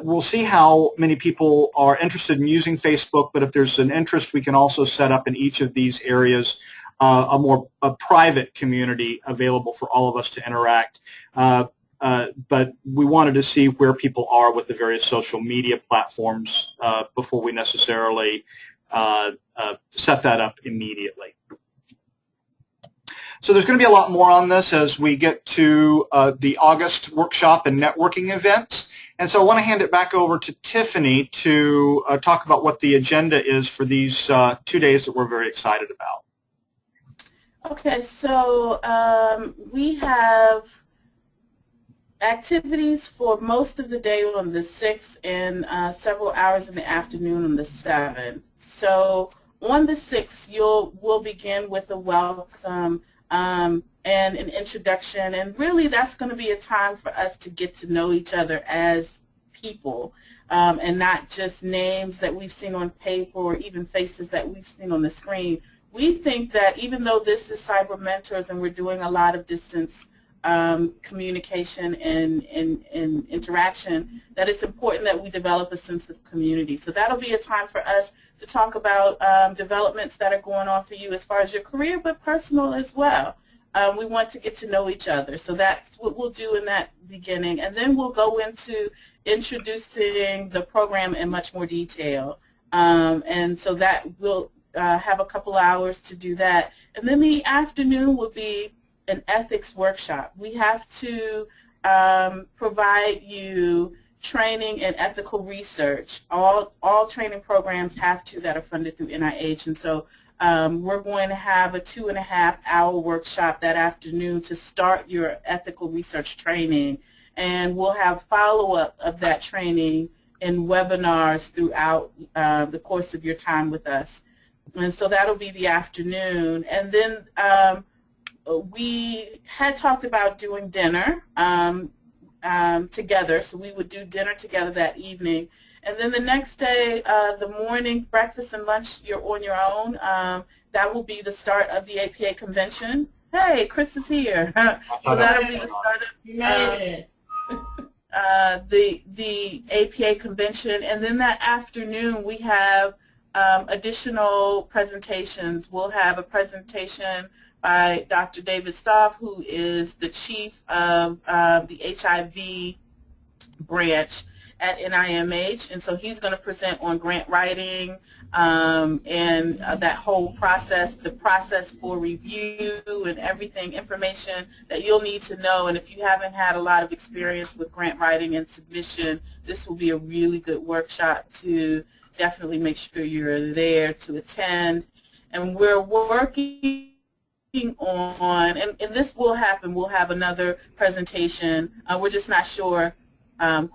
we'll see how many people are interested in using Facebook, but if there's an interest, we can also set up in each of these areas a private community available for all of us to interact. But we wanted to see where people are with the various social media platforms before we necessarily set that up immediately. So there's going to be a lot more on this as we get to the August workshop and networking events. And so I want to hand it back over to Tiffany to talk about what the agenda is for these 2 days that we're very excited about.
Okay, so we have activities for most of the day on the 6th and several hours in the afternoon on the 7th. So on the 6th, we'll begin with a welcome and an introduction, and really that's going to be a time for us to get to know each other as people and not just names that we've seen on paper or even faces that we've seen on the screen. We think that even though this is Cyber Mentors and we're doing a lot of distance communication and interaction, that it's important that we develop a sense of community. So that'll be a time for us to talk about developments that are going on for you as far as your career, but personal as well. We want to get to know each other. So that's what we'll do in that beginning. And then we'll go into introducing the program in much more detail. And so that will have a couple hours to do that. And then the afternoon will be an ethics workshop. We have to provide you training and ethical research. All training programs have to that are funded through NIH. And so we're going to have a 2.5-hour workshop that afternoon to start your ethical research training. And we'll have follow-up of that training in webinars throughout the course of your time with us. And so that'll be the afternoon. And then we had talked about doing dinner together, so we would do dinner together that evening. And then the next day, the morning breakfast and lunch, you're on your own. That will be the start of the APA convention. Hey, Chris is here. So that'll be the start of the APA convention. And then that afternoon, we have additional presentations. We'll have a presentation by Dr. David Stoff, who is the chief of the HIV branch at NIMH, and so he's going to present on grant writing and that whole process, the process for review and everything, information that you'll need to know. And if you haven't had a lot of experience with grant writing and submission, this will be a really good workshop to definitely make sure you're there to attend. And we're working on, and this will happen, we'll have another presentation. We're just not sure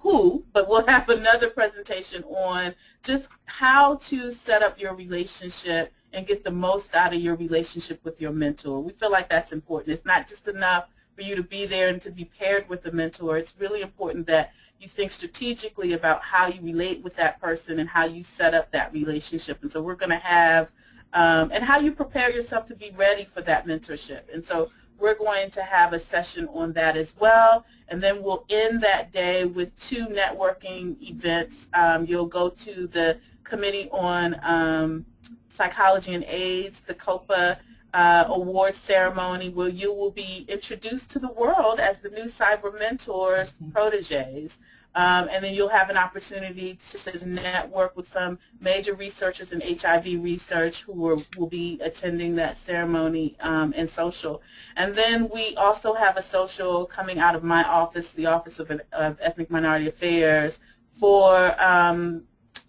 who, but we'll have another presentation on just how to set up your relationship and get the most out of your relationship with your mentor. We feel like that's important. It's not just enough for you to be there and to be paired with a mentor. It's really important that you think strategically about how you relate with that person and how you set up that relationship. And so we're going to have and how you prepare yourself to be ready for that mentorship. And so we're going to have a session on that as well. And then we'll end that day with 2 networking events. You'll go to the Committee on Psychology and AIDS, the COPA Awards ceremony, where you will be introduced to the world as the new Cyber Mentors proteges. And then you'll have an opportunity to network with some major researchers in HIV research who will be attending that ceremony and social. And then we also have a social coming out of my office, the Office of Ethnic Minority Affairs, for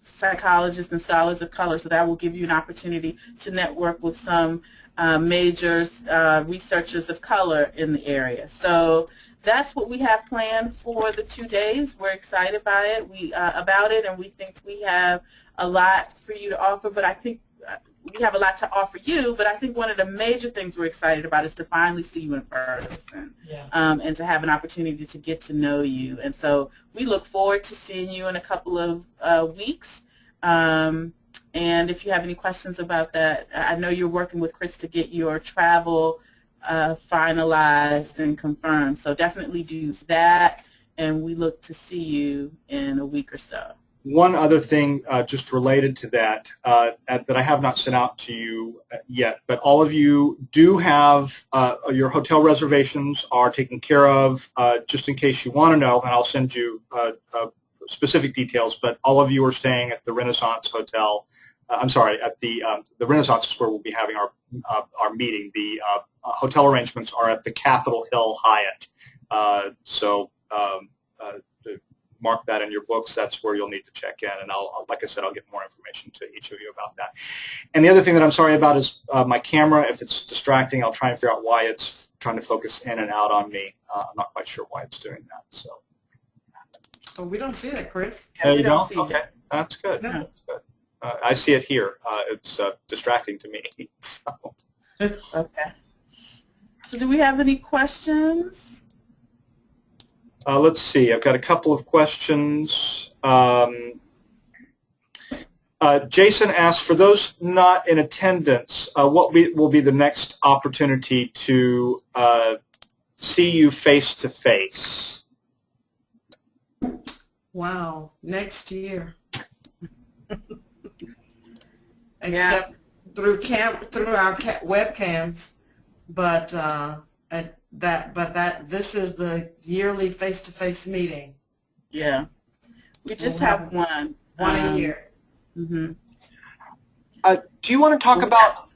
psychologists and scholars of color. So that will give you an opportunity to network with some major researchers of color in the area. So that's what we have planned for the 2 days. We're excited by it, about it, and we think we have a lot for you to offer. But I think we have a lot to offer you, but I think one of the major things we're excited about is to finally see you in person, and to have an opportunity to get to know you. And so we look forward to seeing you in a couple of weeks. And if you have any questions about that, I know you're working with Chris to get your travel finalized and confirmed. So definitely do that, and we look to see you in a week or so.
One other thing just related to that that I have not sent out to you yet, but all of you do have your hotel reservations are taken care of, just in case you want to know, and I'll send you specific details, but all of you are staying at the Renaissance Hotel. I'm sorry, at the Renaissance is where we'll be having our meeting. The hotel arrangements are at the Capitol Hill Hyatt. So mark that in your books. That's where you'll need to check in, and like I said, I'll get more information to each of you about that. And the other thing that I'm sorry about is my camera. If it's distracting, I'll try and figure out why it's trying to focus in and out on me. I'm not quite sure why it's doing that. So.
Oh, we don't see that, Chris.
You don't? Okay, that's good.
No.
That's good. I see it here. It's distracting to me. So.
Okay. So do we have any questions?
Let's see. I've got a couple of questions. Jason asked, for those not in attendance, what will be the next opportunity to see you face-to-face?
Wow, next year. Except through our webcams, but this is the yearly face-to-face meeting.
Yeah, we just have one
a year.
Mm-hmm.
Do you want to talk about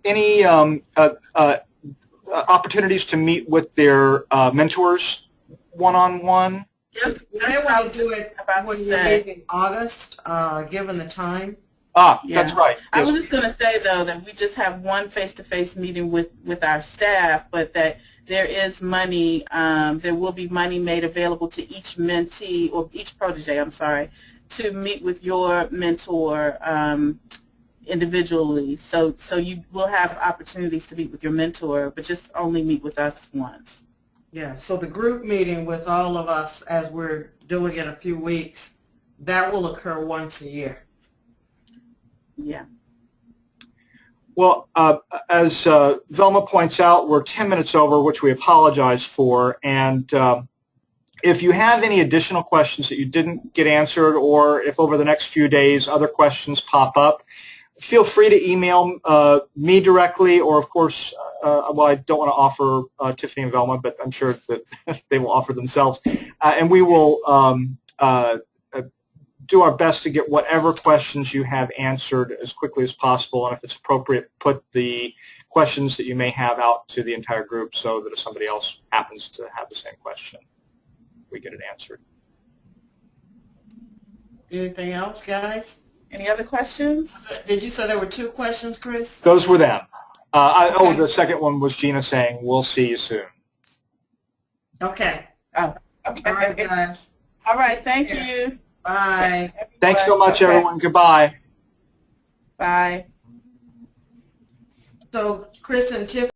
any opportunities to meet with their mentors one-on-one?
Yes,
we may want to do it when you're in August, given the time.
That's right.
I was just going to say, though, that we just have one face-to-face meeting with our staff, but that there is money, there will be money made available to each mentee, or each protege, I'm sorry, to meet with your mentor individually. So you will have opportunities to meet with your mentor, but just only meet with us once.
Yeah, so the group meeting with all of us, as we're doing in a few weeks, that will occur once a year.
Yeah.
Well, as Velma points out, we're 10 minutes over, which we apologize for. And if you have any additional questions that you didn't get answered, or if over the next few days other questions pop up, feel free to email me directly, or of course, well, I don't want to offer Tiffany and Velma, but I'm sure that they will offer themselves. And we will do our best to get whatever questions you have answered as quickly as possible, and if it's appropriate, put the questions that you may have out to the entire group so that if somebody else happens to have the same question, we get it answered.
Anything else, guys?
Any other questions?
Did you say there were 2 questions, Chris?
Those were them. Oh, the second one was Gina saying, we'll see you soon.
Okay.
Oh, okay.
All right, guys.
All right, thank you.
Bye.
Thanks so much, everyone. Goodbye.
Bye.
So, Chris and Tiff.